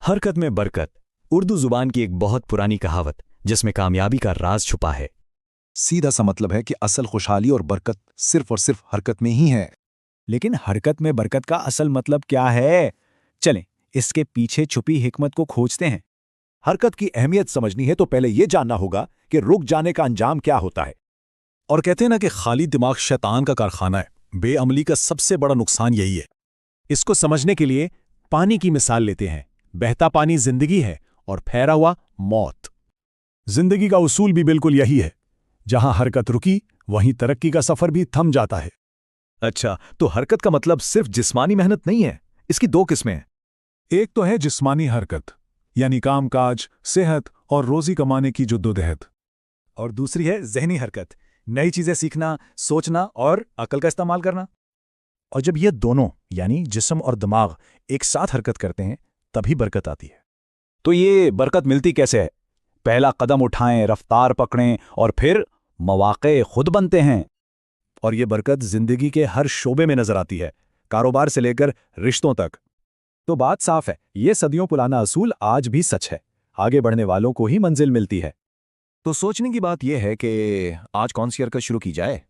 हरकत में बरकत उर्दू जुबान की एक बहुत पुरानी कहावत जिसमें कामयाबी का राज छुपा है। सीधा सा मतलब है कि असल खुशहाली और बरकत सिर्फ और सिर्फ हरकत में ही है। लेकिन हरकत में बरकत का असल मतलब क्या है? चलें, इसके पीछे छुपी हिकमत को खोजते हैं। हरकत की अहमियत समझनी है तो पहले यह जानना होगा कि रुक जाने का अंजाम क्या होता है। और कहते हैं ना कि खाली दिमाग शैतान का कारखाना है। बेअमली का सबसे बड़ा नुकसान यही है। इसको समझने के लिए पानी की मिसाल लेते हैं। बहता पानी जिंदगी है और ठहरा हुआ मौत। जिंदगी का उसूल भी बिल्कुल यही है। जहां हरकत रुकी वहीं तरक्की का सफर भी थम जाता है। अच्छा, तो हरकत का मतलब सिर्फ जिस्मानी मेहनत नहीं है, इसकी दो किस्में हैं। एक तो है जिस्मानी हरकत, यानी कामकाज, सेहत और रोजी कमाने की जद्दोजहद। और दूसरी है ज़हनी हरकत, नई चीज़ें सीखना, सोचना और अकल का इस्तेमाल करना। और जब ये दोनों यानी जिस्म और दिमाग एक साथ हरकत करते हैं तभी बरकत आती है। तो ये बरकत मिलती कैसे है? पहला कदम उठाएं, रफ्तार पकड़ें और फिर मौक़े खुद बनते हैं। और ये बरकत ज़िंदगी के हर शोबे में नजर आती है, कारोबार से लेकर रिश्तों तक। तो बात साफ है, ये सदियों पुराना असूल आज भी सच है। आगे बढ़ने वालों को ही मंजिल मिलती है। तो सोचने की बात यह है कि आज कौन सी हरकत शुरू की जाए।